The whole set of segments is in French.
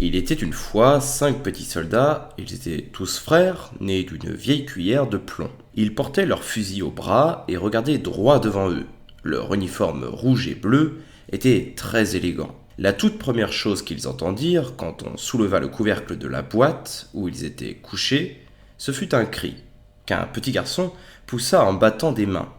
Il était une fois 5 petits soldats, ils étaient tous frères, nés d'une vieille cuillère de plomb. Ils portaient leurs fusils au bras et regardaient droit devant eux. Leur uniforme rouge et bleu était très élégant. La toute première chose qu'ils entendirent, quand on souleva le couvercle de la boîte où ils étaient couchés, ce fut un cri, qu'un petit garçon poussa en battant des mains.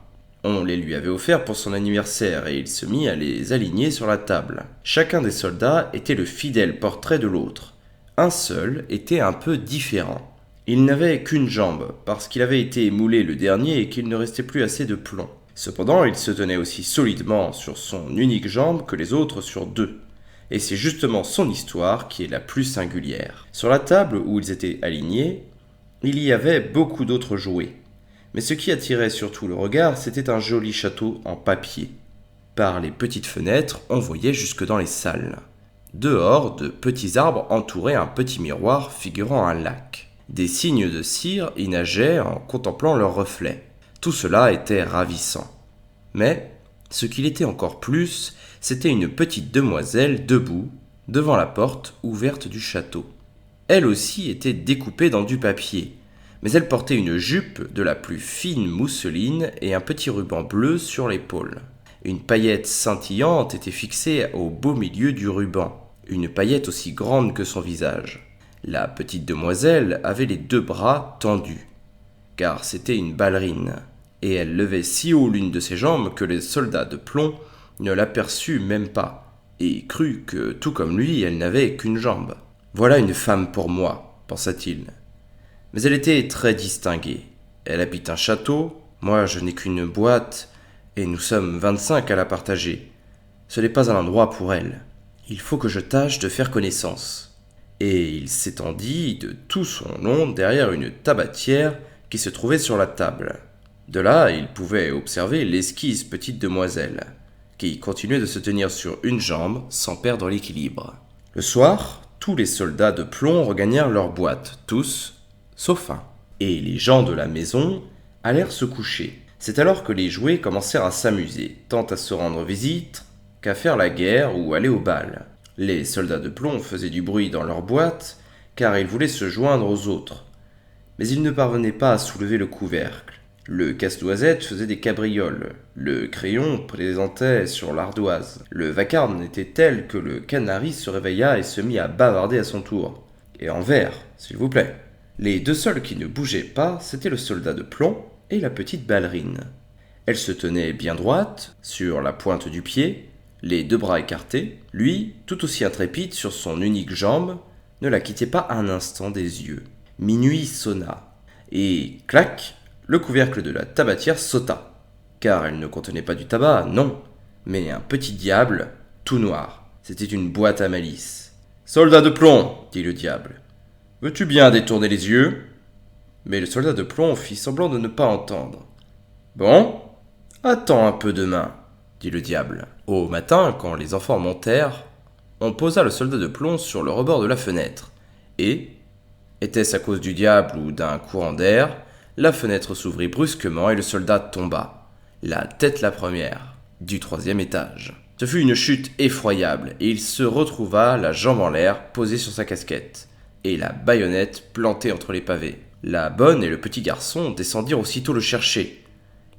On les lui avait offerts pour son anniversaire et il se mit à les aligner sur la table. Chacun des soldats était le fidèle portrait de l'autre. Un seul était un peu différent. Il n'avait qu'une jambe, parce qu'il avait été moulé le dernier et qu'il ne restait plus assez de plomb. Cependant, il se tenait aussi solidement sur son unique jambe que les autres sur deux. Et c'est justement son histoire qui est la plus singulière. Sur la table où ils étaient alignés, il y avait beaucoup d'autres jouets. Mais ce qui attirait surtout le regard, c'était un joli château en papier. Par les petites fenêtres, on voyait jusque dans les salles. Dehors, de petits arbres entouraient un petit miroir figurant un lac. Des cygnes de cire y nageaient en contemplant leurs reflets. Tout cela était ravissant. Mais, ce qu'il était encore plus, c'était une petite demoiselle debout, devant la porte ouverte du château. Elle aussi était découpée dans du papier, mais elle portait une jupe de la plus fine mousseline et un petit ruban bleu sur l'épaule. Une paillette scintillante était fixée au beau milieu du ruban, une paillette aussi grande que son visage. La petite demoiselle avait les 2 bras tendus, car c'était une ballerine, et elle levait si haut l'une de ses jambes que les soldats de plomb ne l'aperçut même pas, et crut que, tout comme lui, elle n'avait qu'une jambe. « Voilà une femme pour moi, pensa-t-il. Mais elle était très distinguée. Elle habite un château, moi je n'ai qu'une boîte, et nous sommes 25 à la partager. Ce n'est pas un endroit pour elle. Il faut que je tâche de faire connaissance. » Et il s'étendit de tout son long derrière une tabatière qui se trouvait sur la table. De là, il pouvait observer l'esquisse petite demoiselle, qui continuait de se tenir sur une jambe sans perdre l'équilibre. Le soir, tous les soldats de plomb regagnèrent leur boîte, tous, sauf un. Et les gens de la maison allèrent se coucher. C'est alors que les jouets commencèrent à s'amuser, tant à se rendre visite qu'à faire la guerre ou aller au bal. Les soldats de plomb faisaient du bruit dans leur boîte, car ils voulaient se joindre aux autres. Mais ils ne parvenaient pas à soulever le couvercle. Le casse-noisette faisait des cabrioles, le crayon plaisantait sur l'ardoise. Le vacarme était tel que le canari se réveilla et se mit à bavarder à son tour. Et en vers, s'il vous plaît. Les 2 seuls qui ne bougeaient pas, c'étaient le soldat de plomb et la petite ballerine. Elle se tenait bien droite, sur la pointe du pied, les 2 bras écartés. Lui, tout aussi intrépide sur son unique jambe, ne la quittait pas un instant des yeux. Minuit sonna, et clac, le couvercle de la tabatière sauta. Car elle ne contenait pas du tabac, non, mais un petit diable, tout noir. C'était une boîte à malice. « Soldat de plomb !» dit le diable. « Veux-tu bien détourner les yeux ?» Mais le soldat de plomb fit semblant de ne pas entendre. « Bon, attends un peu demain, » dit le diable. Au matin, quand les enfants montèrent, on posa le soldat de plomb sur le rebord de la fenêtre, et, était-ce à cause du diable ou d'un courant d'air, la fenêtre s'ouvrit brusquement et le soldat tomba, la tête la première, du 3e étage. Ce fut une chute effroyable, et il se retrouva la jambe en l'air, posée sur sa casquette, et la baïonnette plantée entre les pavés. La bonne et le petit garçon descendirent aussitôt le chercher,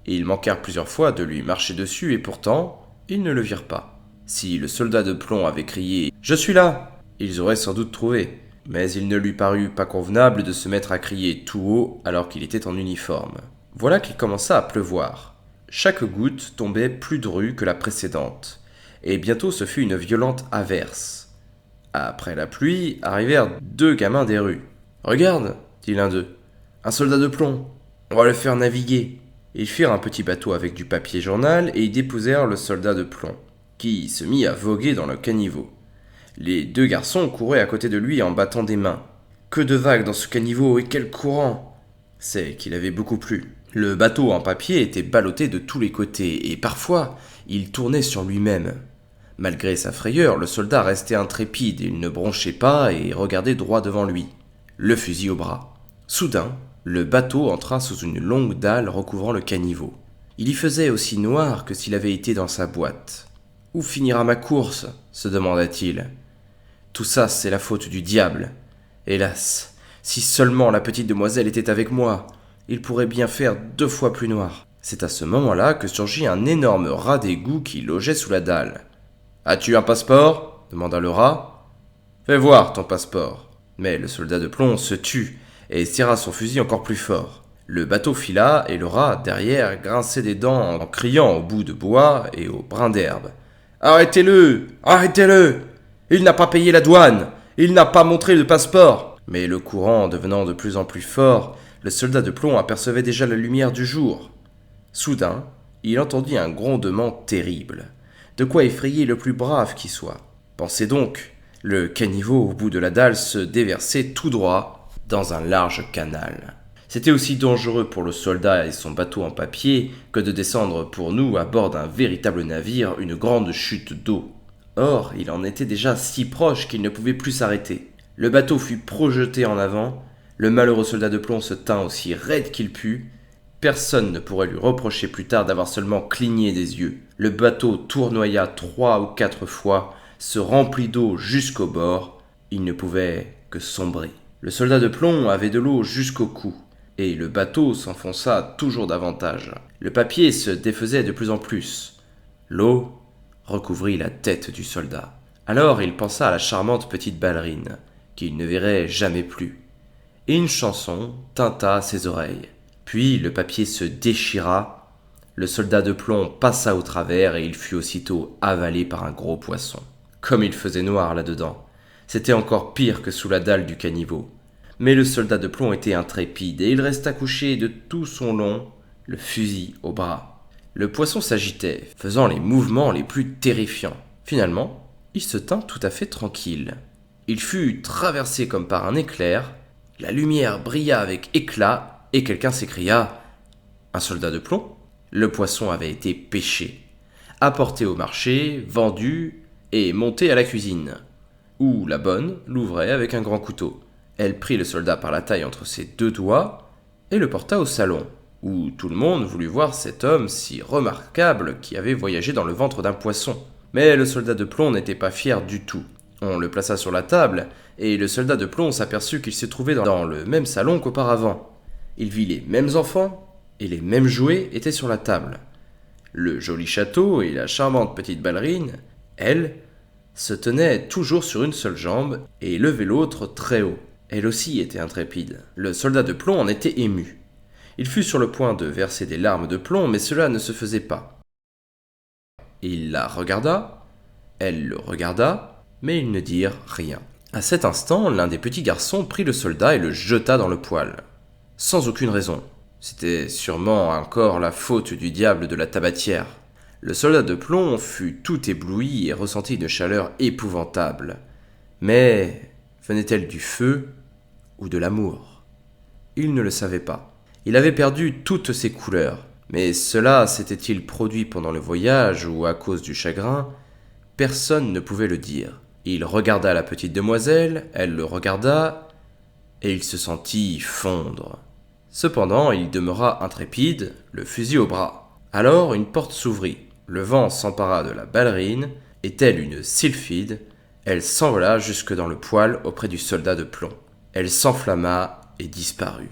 et ils manquèrent plusieurs fois de lui marcher dessus, et pourtant, ils ne le virent pas. Si le soldat de plomb avait crié « Je suis là !» ils auraient sans doute trouvé, mais il ne lui parut pas convenable de se mettre à crier tout haut alors qu'il était en uniforme. Voilà qu'il commença à pleuvoir. Chaque goutte tombait plus drue que la précédente, et bientôt ce fut une violente averse. Après la pluie, arrivèrent 2 gamins des rues. « Regarde !» dit l'un d'eux. « Un soldat de plomb. On va le faire naviguer. » Ils firent un petit bateau avec du papier journal et y déposèrent le soldat de plomb, qui se mit à voguer dans le caniveau. Les 2 garçons couraient à côté de lui en battant des mains. Que de vagues dans ce caniveau et quel courant! C'est qu'il avait beaucoup plu. Le bateau en papier était ballotté de tous les côtés et parfois il tournait sur lui-même. Malgré sa frayeur, le soldat restait intrépide, il ne bronchait pas et regardait droit devant lui, le fusil au bras. Soudain, le bateau entra sous une longue dalle recouvrant le caniveau. Il y faisait aussi noir que s'il avait été dans sa boîte. « Où finira ma course ?» se demanda-t-il. Tout ça, c'est la faute du diable. Hélas, si seulement la petite demoiselle était avec moi, il pourrait bien faire 2 fois plus noir. » C'est à ce moment-là que surgit un énorme rat d'égout qui logeait sous la dalle. « As-tu un passeport » demanda le rat. « Fais voir ton passeport. » Mais le soldat de plomb se tut et serra son fusil encore plus fort. Le bateau fila et le rat, derrière, grinçait des dents en criant au bout de bois et au brin d'herbe. « Arrêtez-le ! Arrêtez-le ! Il n'a pas payé la douane ! Il n'a pas montré le passeport !» Mais le courant devenant de plus en plus fort, le soldat de plomb apercevait déjà la lumière du jour. Soudain, il entendit un grondement terrible, de quoi effrayer le plus brave qui soit. Pensez donc, le caniveau au bout de la dalle se déversait tout droit dans un large canal. C'était aussi dangereux pour le soldat et son bateau en papier que de descendre pour nous à bord d'un véritable navire une grande chute d'eau. Or, il en était déjà si proche qu'il ne pouvait plus s'arrêter. Le bateau fut projeté en avant, le malheureux soldat de plomb se tint aussi raide qu'il put. Personne ne pourrait lui reprocher plus tard d'avoir seulement cligné des yeux. Le bateau tournoya 3 ou 4 fois, se remplit d'eau jusqu'au bord. Il ne pouvait que sombrer. Le soldat de plomb avait de l'eau jusqu'au cou, et le bateau s'enfonça toujours davantage. Le papier se défaisait de plus en plus. L'eau recouvrit la tête du soldat. Alors il pensa à la charmante petite ballerine, qu'il ne verrait jamais plus. Et une chanson tinta à ses oreilles. Puis le papier se déchira, le soldat de plomb passa au travers et il fut aussitôt avalé par un gros poisson. Comme il faisait noir là-dedans, c'était encore pire que sous la dalle du caniveau. Mais le soldat de plomb était intrépide et il resta couché de tout son long, le fusil au bras. Le poisson s'agitait, faisant les mouvements les plus terrifiants. Finalement, il se tint tout à fait tranquille. Il fut traversé comme par un éclair, la lumière brilla avec éclat, et quelqu'un s'écria « Un soldat de plomb ?» Le poisson avait été pêché, apporté au marché, vendu et monté à la cuisine, où la bonne l'ouvrait avec un grand couteau. Elle prit le soldat par la taille entre ses 2 doigts et le porta au salon, où tout le monde voulut voir cet homme si remarquable qui avait voyagé dans le ventre d'un poisson. Mais le soldat de plomb n'était pas fier du tout. On le plaça sur la table, et le soldat de plomb s'aperçut qu'il se trouvait dans le même salon qu'auparavant. Il vit les mêmes enfants, et les mêmes jouets étaient sur la table. Le joli château et la charmante petite ballerine, elle, se tenaient toujours sur une seule jambe et levaient l'autre très haut. Elle aussi était intrépide. Le soldat de plomb en était ému. Il fut sur le point de verser des larmes de plomb, mais cela ne se faisait pas. Il la regarda, elle le regarda, mais ils ne dirent rien. À cet instant, l'un des petits garçons prit le soldat et le jeta dans le poêle. Sans aucune raison. C'était sûrement encore la faute du diable de la tabatière. Le soldat de plomb fut tout ébloui et ressentit une chaleur épouvantable. Mais venait-elle du feu ou de l'amour ? Il ne le savait pas. Il avait perdu toutes ses couleurs. Mais cela s'était-il produit pendant le voyage ou à cause du chagrin ? Personne ne pouvait le dire. Il regarda la petite demoiselle, elle le regarda, et il se sentit fondre. Cependant, il demeura intrépide, le fusil au bras. Alors une porte s'ouvrit, le vent s'empara de la ballerine, et telle une sylphide, elle s'envola jusque dans le poêle auprès du soldat de plomb. Elle s'enflamma et disparut.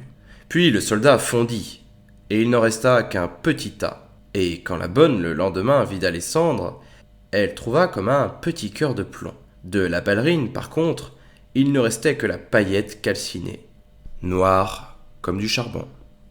Puis le soldat fondit, et il n'en resta qu'un petit tas. Et quand la bonne le lendemain vida les cendres, elle trouva comme un petit cœur de plomb. De la ballerine, par contre, il ne restait que la paillette calcinée, noire comme du charbon.